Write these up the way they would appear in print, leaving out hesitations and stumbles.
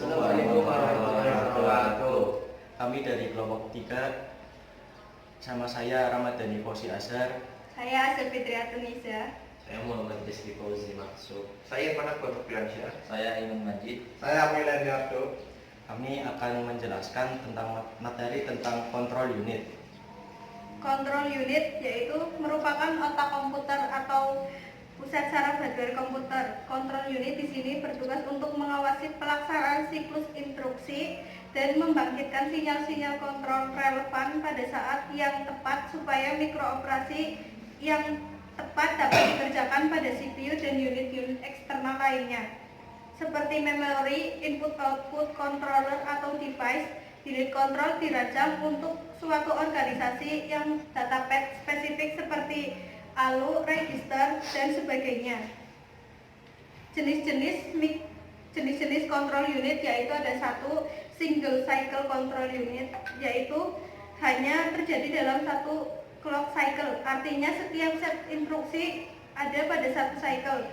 Assalamualaikum warahmatullahi wabarakatuh. Kami dari kelompok 3 sama saya Ramadhani Fauzi Azhar. Saya Asel Fitria Tunisa. Saya Muhammad Rizky Fauzi Maksud. Saya Panak Batuk Biansyah. Saya Iman Majid. Saya Amilan Yardo. Kami akan menjelaskan tentang materi tentang kontrol unit. Kontrol unit yaitu merupakan otak komputer atau pusat saraf hardware komputer. Kontrol unit di sini bertugas untuk mengawasi pelaksanaan siklus instruksi dan membangkitkan sinyal-sinyal kontrol relevan pada saat yang tepat supaya mikrooperasi yang tepat dapat dikerjakan pada CPU dan unit-unit eksternal lainnya. Seperti memori, input-output controller atau device, unit kontrol dirancang untuk suatu organisasi yang datapath spesifik seperti ALU, register, dan sebagainya. Jenis-jenis kontrol unit yaitu ada satu single cycle control unit, yaitu hanya terjadi dalam satu clock cycle, artinya setiap set instruksi ada pada satu cycle.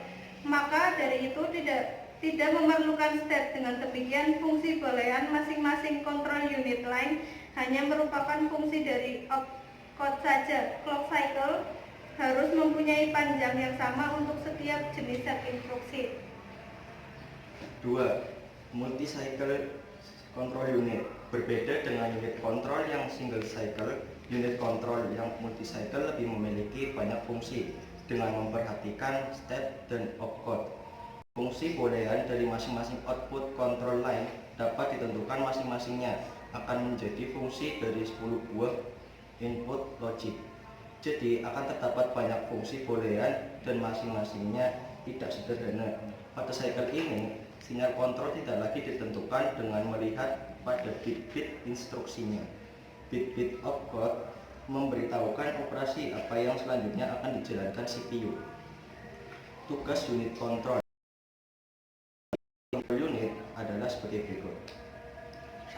Maka dari itu tidak memerlukan state. Dengan demikian fungsi boolean masing-masing kontrol unit lain hanya merupakan fungsi dari opcode saja. Clock cycle harus mempunyai panjang yang sama untuk setiap jenis set instruksi. 2. Multi-cycle control unit. Berbeda dengan unit kontrol yang single cycle, unit kontrol yang multi-cycle lebih memiliki banyak fungsi dengan memperhatikan state dan opcode. Fungsi boolean dari masing-masing output control line dapat ditentukan masing-masingnya akan menjadi fungsi dari 10 buah input logic. Jadi akan terdapat banyak fungsi boolean dan masing-masingnya tidak sederhana. Pada cycle ini, sinyal kontrol tidak lagi ditentukan dengan melihat pada bit-bit instruksinya. Bit-bit opcode memberitahukan operasi apa yang selanjutnya akan dijalankan CPU. Tugas unit kontrol unit adalah sebagai berikut.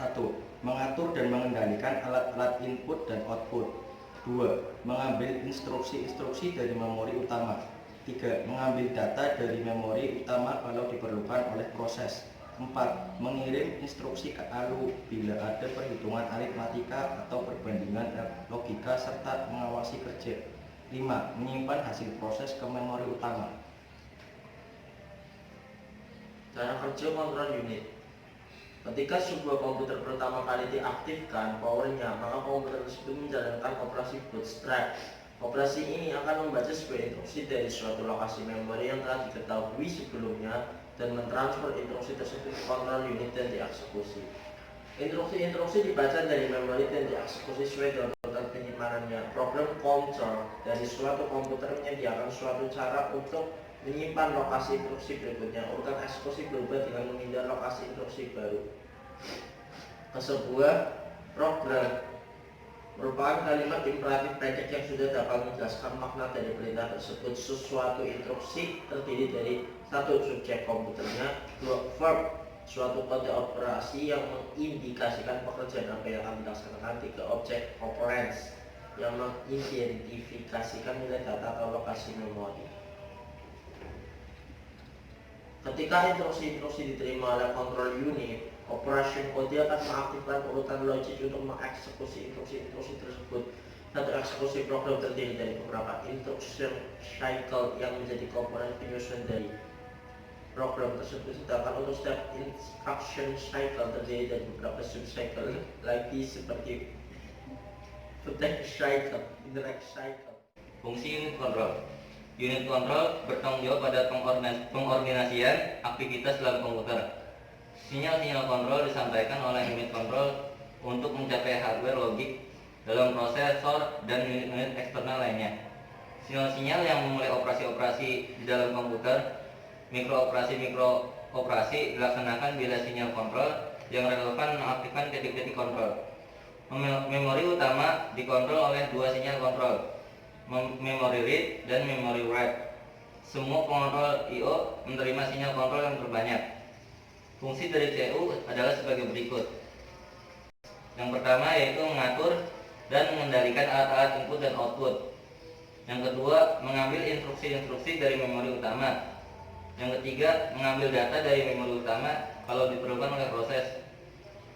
1. Mengatur dan mengendalikan alat-alat input dan output. 2. Mengambil instruksi-instruksi dari memori utama. 3. Mengambil data dari memori utama kalau diperlukan oleh proses. 4. Mengirim instruksi ke ALU bila ada perhitungan aritmatika atau perbandingan logika serta mengawasi kerja. 5. Menyimpan hasil proses ke memori utama. Cara kerja kontrol unit. Ketika sebuah komputer pertama kali diaktifkan powernya, maka komputer tersebut menjalankan operasi bootstrap. Operasi ini akan membaca sebuah instruksi dari suatu lokasi memori yang telah diketahui sebelumnya dan mentransfer instruksi tersebut ke kontrol unit dan dieksekusi. Instruksi-instruksi dibaca dari memori dan dieksekusi sesuai dengan urutan penyimpanannya. Program counter dari suatu komputer menyediakan suatu cara untuk menyimpan lokasi instruksi berikutnya. Urutan eksekusi berubah dengan memindah lokasi instruksi baru. Sebuah program merupakan kalimat imperatif pendek yang sudah dapat menjelaskan makna dari perintah tersebut. Sesuatu instruksi terdiri dari satu subjek komputernya, dua verb, suatu kode operasi yang mengindikasikan pekerjaan apa yang akan dilaksanakan, tiga objek operands yang mengidentifikasikan nilai data atau lokasi memori. Ketika instruksi-instruksi diterima oleh control unit, operation code akan mengaktifkan urutan logik untuk mengeksekusi instruksi-instruksi tersebut. Satu eksekusi program terdiri dari beberapa instruction cycle yang menjadi komponen penyusun dari program tersebut, sedangkan untuk setiap instruction cycle terdiri dari beberapa subcycle lagi seperti vertex cycle, indirect cycle. Fungsi unit kontrol. Unit kontrol bertanggung jawab pada pengordinasian aktivitas dalam komputer. Sinyal-sinyal kontrol disampaikan oleh unit kontrol untuk mencapai hardware logik dalam prosesor dan unit-unit eksternal lainnya. Sinyal-sinyal yang memulai operasi-operasi di dalam komputer, mikro-operasi dilaksanakan bila sinyal kontrol yang relevan mengaktifkan titik-titik kontrol. Memori utama dikontrol oleh dua sinyal kontrol, memory read dan memory write. Semua pengontrol I/O menerima sinyal kontrol yang terbanyak. Fungsi dari CPU adalah sebagai berikut. Yang pertama yaitu mengatur dan mengendalikan alat-alat input dan output. Yang kedua, mengambil instruksi-instruksi dari memori utama. Yang ketiga, mengambil data dari memori utama kalau diperlukan oleh proses.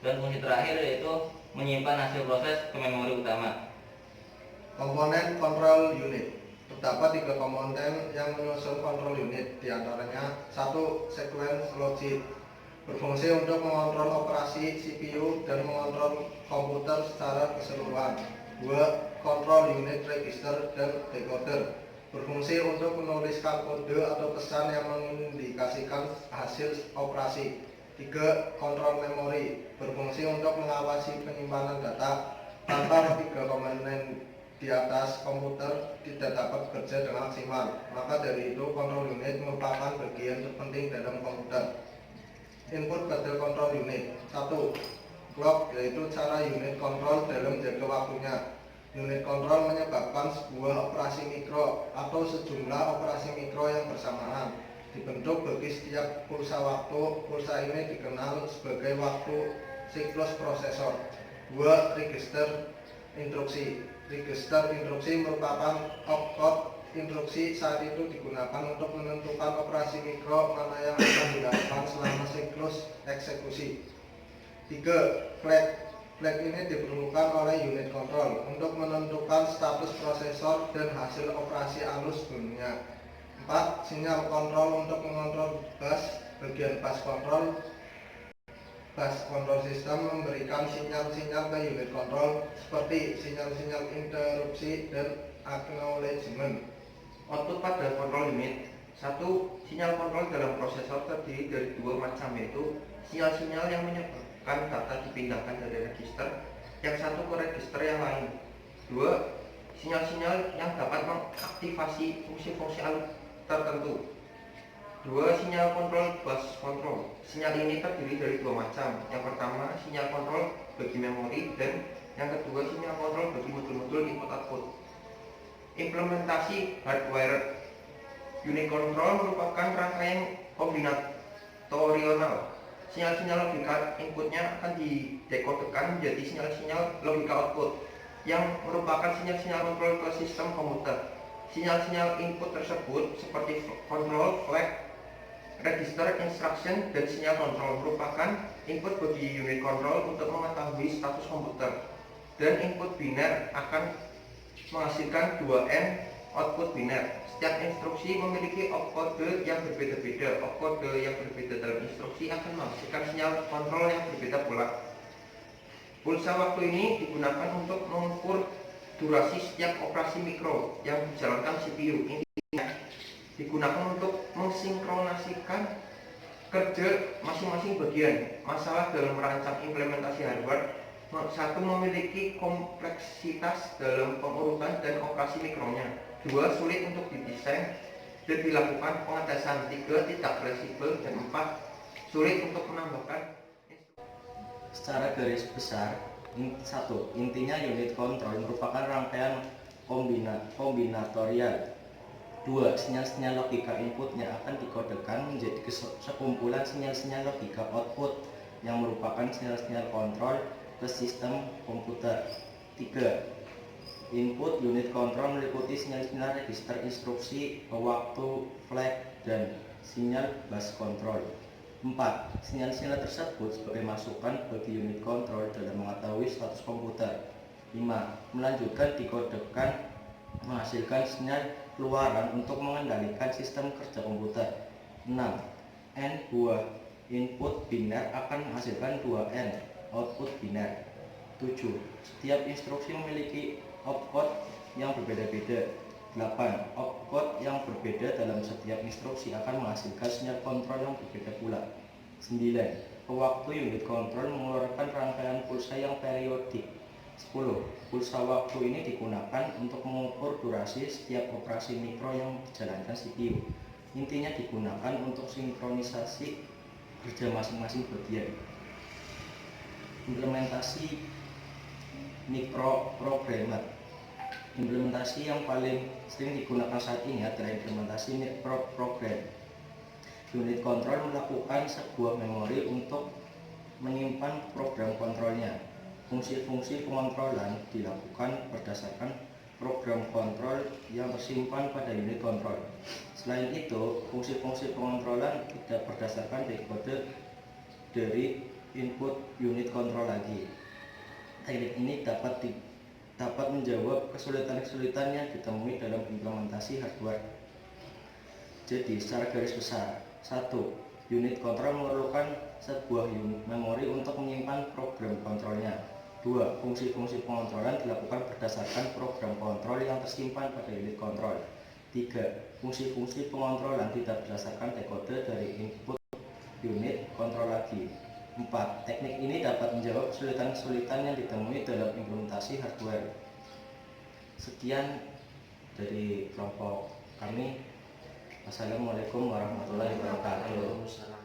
Dan fungsi terakhir yaitu menyimpan hasil proses ke memori utama. Komponen control unit. Terdapat 3 komponen yang menyusun control unit, diantaranya 1. Sequence logic, berfungsi untuk mengontrol operasi CPU dan mengontrol komputer secara keseluruhan. 2. Control unit register dan decoder, berfungsi untuk menuliskan kode atau pesan yang mengindikasikan hasil operasi. 3. Control memory, berfungsi untuk mengawasi penyimpanan data. Tanpa 3 komponen di atas, komputer tidak dapat bekerja dengan maksimal. Maka dari itu, control unit merupakan bagian terpenting dalam komputer. Input pada control unit. 1. Clock, yaitu cara unit kontrol dalam jangka waktunya. Unit kontrol menyebabkan sebuah operasi mikro atau sejumlah operasi mikro yang bersamaan dibentuk bagi setiap pulsa waktu. Pulsa ini dikenal sebagai waktu siklus prosesor. 2. Register instruksi. Register instruksi merupakan opcode instruksi. Saat itu digunakan untuk menentukan operasi mikro mana yang akan dilakukan selama siklus eksekusi. 3. Flag. Flag ini diperlukan oleh unit kontrol untuk menentukan status prosesor dan hasil operasi halus sebelumnya. 4. Sinyal kontrol untuk mengontrol bus. Bagian bus kontrol. Bus control system memberikan sinyal-sinyal ke unit kontrol seperti sinyal-sinyal interupsi dan acknowledgement. Output pada control unit. 1. Sinyal kontrol dalam prosesor terdiri dari 2 macam, yaitu sinyal-sinyal yang menyebabkan data dipindahkan dari register yang satu ke register yang lain. 2. Sinyal-sinyal yang dapat mengaktifasi fungsi-fungsi tertentu. 2. Sinyal kontrol bus control. Sinyal ini terdiri dari 2 macam. Yang pertama, sinyal kontrol bagi memori, dan yang kedua, sinyal kontrol bagi modul-modul input output. Implementasi hardware. Unit control merupakan rangkaian kombinatorial. Sinyal-sinyal logika inputnya akan didekodekan menjadi sinyal-sinyal logika output yang merupakan sinyal-sinyal kontrol ke sistem komputer. Sinyal-sinyal input tersebut seperti control, flag, register, instruction, dan sinyal kontrol merupakan input bagi unit kontrol untuk mengetahui status komputer. Dan input biner akan menghasilkan 2N output biner. Setiap instruksi memiliki opcode yang berbeda-beda. Opcode yang berbeda dalam instruksi akan menghasilkan sinyal kontrol yang berbeda pula. Pulsa waktu ini digunakan untuk mengukur durasi setiap operasi mikro yang dijalankan CPU. Intinya digunakan untuk mensinkronasikan kerja masing-masing bagian. Masalah dalam merancang implementasi hardware. 1. Memiliki kompleksitas dalam pengurutan dan operasi mikronya. 2. Sulit untuk didesain dan dilakukan pengetesan. 3. Tidak fleksibel. Dan 4. Sulit untuk menambahkan. Secara garis besar, 1. Intinya unit kontrol merupakan rangkaian kombinatorial. 2. Sinyal-sinyal logika inputnya akan dikodekan menjadi sekumpulan sinyal-sinyal logika output yang merupakan sinyal-sinyal kontrol ke sistem komputer. 3. Input unit kontrol meliputi sinyal-sinyal register instruksi, waktu, flag, dan sinyal bus control. 4. Sinyal-sinyal tersebut sebagai masukan bagi unit kontrol dalam mengetahui status komputer. 5. Melanjutkan dikodekan menghasilkan sinyal keluaran untuk mengendalikan sistem kerja komputer. 6. N buah input biner akan menghasilkan 2N output biner. 7. Setiap instruksi memiliki opcode yang berbeda-beda. 8. Opcode yang berbeda dalam setiap instruksi akan menghasilkan sinyal kontrol yang berbeda pula. 9. Pewaktu unit kontrol mengeluarkan rangkaian pulsa yang periodik. 10. Pulsa waktu ini digunakan untuk mengukur durasi setiap operasi mikro yang dijalankan CPU. Intinya digunakan untuk sinkronisasi kerja masing-masing bagian. Implementasi microprogrammer. Implementasi yang paling sering digunakan saat ini adalah implementasi microprogram. Unit kontrol melakukan sebuah memori untuk menyimpan program kontrolnya. Fungsi-fungsi pengontrolan dilakukan berdasarkan program kontrol yang tersimpan pada unit kontrol. Selain itu, fungsi-fungsi pengontrolan tidak berdasarkan dekode dari input unit kontrol lagi. Teknik ini dapat menjawab kesulitan-kesulitan yang ditemui dalam implementasi hardware. Jadi secara garis besar, 1. Unit kontrol memerlukan sebuah memori untuk menyimpan program kontrolnya. 2. Fungsi-fungsi pengontrolan dilakukan berdasarkan program kontrol yang tersimpan pada unit kontrol. 3. Fungsi-fungsi pengontrolan tidak berdasarkan dekode dari input unit kontrol lagi. 4. Teknik ini dapat menjawab kesulitan-kesulitan yang ditemui dalam implementasi hardware. Sekian dari kelompok kami. Wassalamualaikum warahmatullahi wabarakatuh. Waalaikumsalam.